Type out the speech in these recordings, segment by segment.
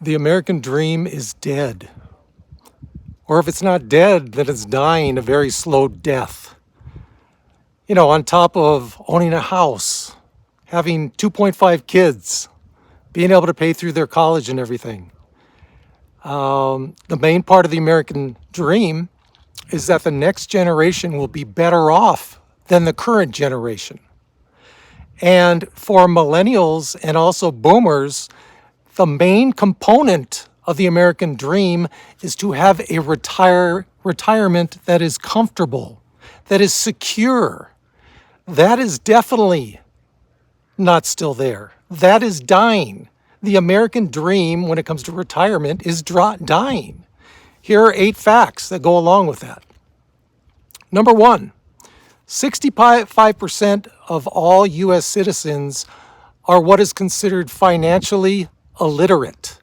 The American dream is dead. Or if it's not dead, then it's dying a very slow death. On top of owning a house, having 2.5 kids, being able to pay through their college and everything. The main part of the American dream is that the next generation will be better off than the current generation. And for millennials and also boomers, the main component of the American dream is to have a retirement that is comfortable, that is secure. That is definitely not still there. That is dying. The American dream when it comes to retirement is dying. Here are 8 facts that go along with that. Number 1, 65% of all U.S. citizens are what is considered financially illiterate.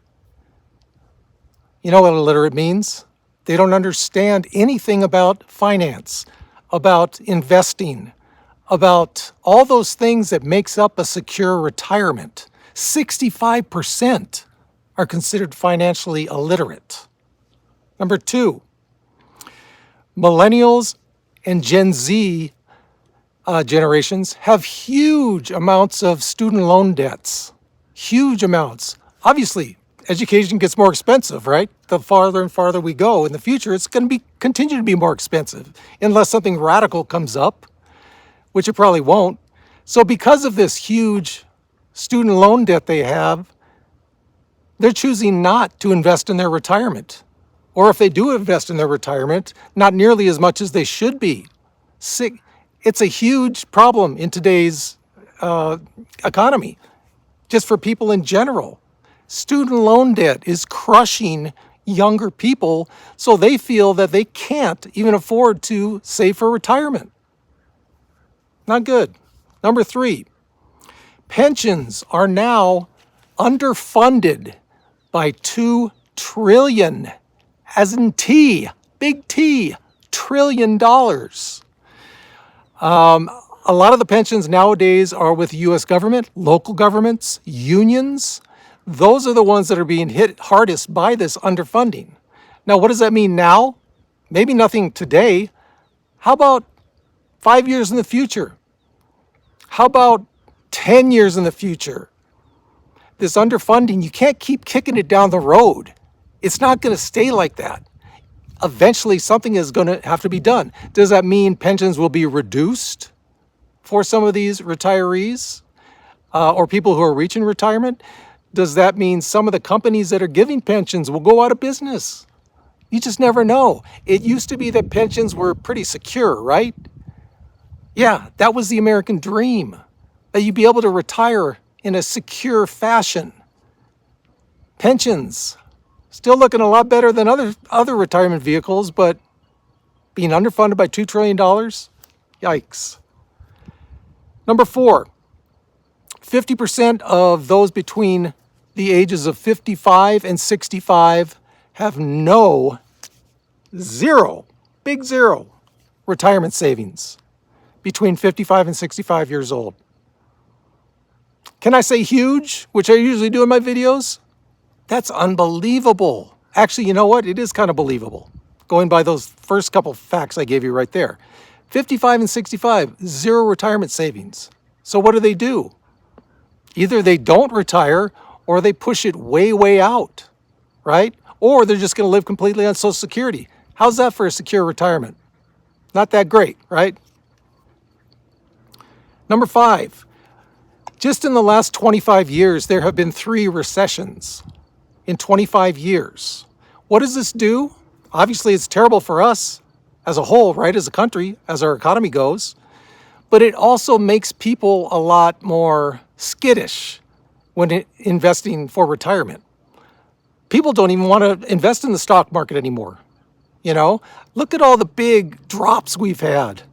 You know what illiterate means? They don't understand anything about finance, about investing, about all those things that makes up a secure retirement. 65% are considered financially illiterate. Number 2, millennials and Gen Z generations have huge amounts of student loan debts. Huge amounts. Obviously, education gets more expensive, right? The farther and farther we go in the future, it's going to continue to be more expensive unless something radical comes up, which it probably won't. So because of this huge student loan debt they have, they're choosing not to invest in their retirement. Or if they do invest in their retirement, not nearly as much as they should be. It's a huge problem in today's economy, just for people in general. Student loan debt is crushing younger people, so they feel that they can't even afford to save for retirement. Not good. Number 3, pensions are now underfunded by $2 trillion, as in T, big T, trillion dollars. A lot of the pensions nowadays are with the U.S. government, local governments, unions. Those are the ones that are being hit hardest by this underfunding. Now, what does that mean now? Maybe nothing today. How about 5 years in the future? How about 10 years in the future? This underfunding, you can't keep kicking it down the road. It's not going to stay like that. Eventually, something is going to have to be done. Does that mean pensions will be reduced for some of these retirees or people who are reaching retirement? Does that mean some of the companies that are giving pensions will go out of business? You just never know. It used to be that pensions were pretty secure, right? Yeah, that was the American dream, that you'd be able to retire in a secure fashion. Pensions, still looking a lot better than other retirement vehicles, but being underfunded by $2 trillion? Yikes. Number 4, 50% of those between the ages of 55 and 65 have zero, big zero, retirement savings between 55 and 65 years old. Can I say huge, which I usually do in my videos? That's unbelievable. Actually, you know what? It is kind of believable. Going by those first couple facts I gave you right there. 55 and 65, zero retirement savings. So what do? Either they don't retire or they push it way, way out, right? Or they're just going to live completely on Social Security. How's that for a secure retirement? Not that great, right? Number 5, just in the last 25 years, there have been 3 recessions in 25 years. What does this do? Obviously, it's terrible for us as a whole, right? As a country, as our economy goes. But it also makes people a lot more skittish when investing for retirement. People don't even want to invest in the stock market anymore. Look at all the big drops we've had.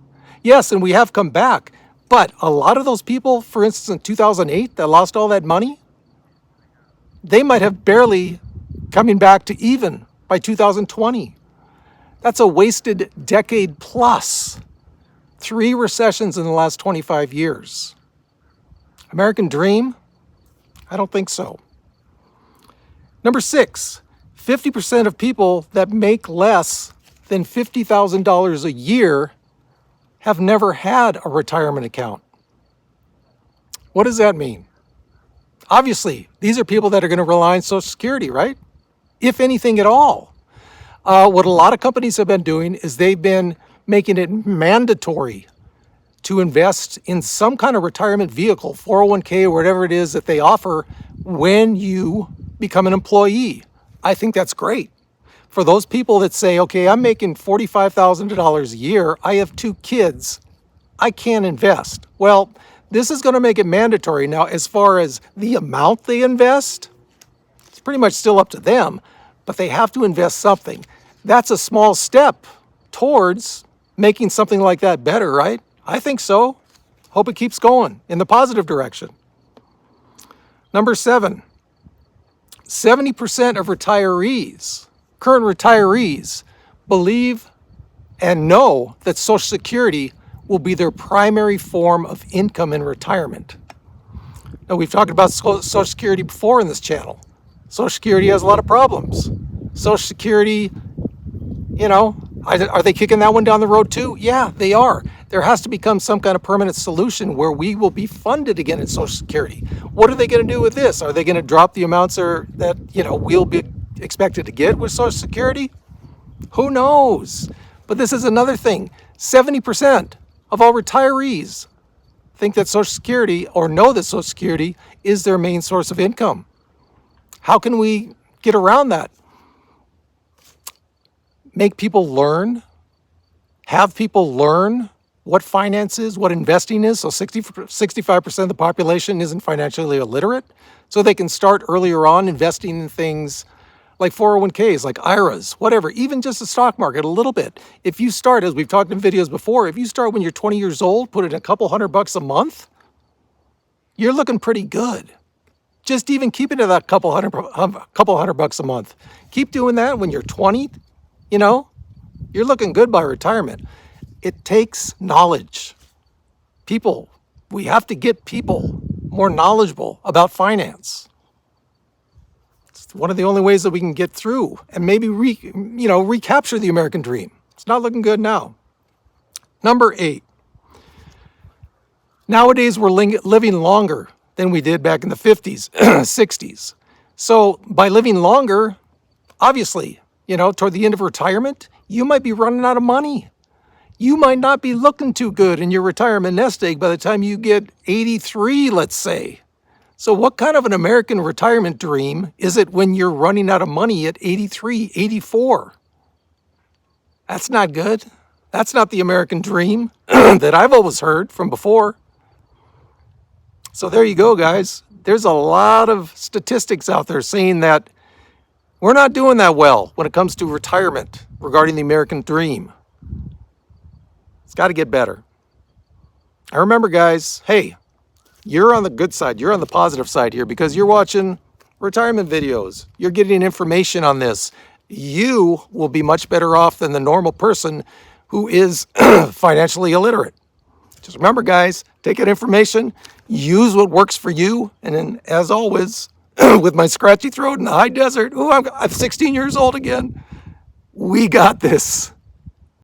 Yes, and we have come back. But a lot of those people, for instance, in 2008, that lost all that money, they might have barely coming back to even by 2020. That's a wasted decade plus. 3 recessions in the last 25 years. American dream? I don't think so. Number 6, 50% of people that make less than $50,000 a year have never had a retirement account. What does that mean? Obviously, these are people that are going to rely on Social Security, right? If anything at all. What a lot of companies have been doing is they've been making it mandatory to invest in some kind of retirement vehicle, 401k or whatever it is that they offer when you become an employee. I think that's great. For those people that say, okay, I'm making $45,000 a year, I have 2 kids, I can't invest. Well, this is going to make it mandatory. Now, as far as the amount they invest, it's pretty much still up to them, but they have to invest something. That's a small step towards making something like that better, right? I think so. Hope it keeps going in the positive direction. Number 7, 70% of retirees, current retirees, believe and know that Social Security will be their primary form of income in retirement. Now, we've talked about Social Security before in this channel. Social Security has a lot of problems. Social Security, are they kicking that one down the road too? Yeah, they are. There has to become some kind of permanent solution where we will be funded again in Social Security. What are they going to do with this? Are they going to drop the amounts that we'll be expected to get with Social Security? Who knows? But this is another thing. 70% of all retirees think that Social Security, or know that Social Security is their main source of income. How can we get around that? Make people learn, have people learn what finance is, what investing is. So 65% of the population isn't financially illiterate. So they can start earlier on investing in things like 401ks, like IRAs, whatever, even just the stock market a little bit. If you start, as we've talked in videos before, if you start when you're 20 years old, put in a couple $100 a month, you're looking pretty good. Just even keeping it that couple hundred bucks a month. Keep doing that when you're 20, you're looking good by retirement. It takes knowledge. We have to get people more knowledgeable about finance. It's one of the only ways that we can get through and maybe recapture the American dream. It's not looking good now. Number 8. Nowadays, we're living longer than we did back in the 50s, 60s. So by living longer, obviously, toward the end of retirement, you might be running out of money. You might not be looking too good in your retirement nest egg by the time you get 83, let's say. So what kind of an American retirement dream is it when you're running out of money at 83, 84? That's not good. That's not the American dream that I've always heard from before. So there you go, guys. There's a lot of statistics out there saying that we're not doing that well when it comes to retirement regarding the American dream. It's got to get better. I remember, guys, hey, you're on the good side. You're on the positive side here because you're watching retirement videos. You're getting information on this. You will be much better off than the normal person who is financially illiterate. Just remember, guys, take that information, use what works for you, and then, as always, with my scratchy throat in the high desert, I'm 16 years old again. We got this.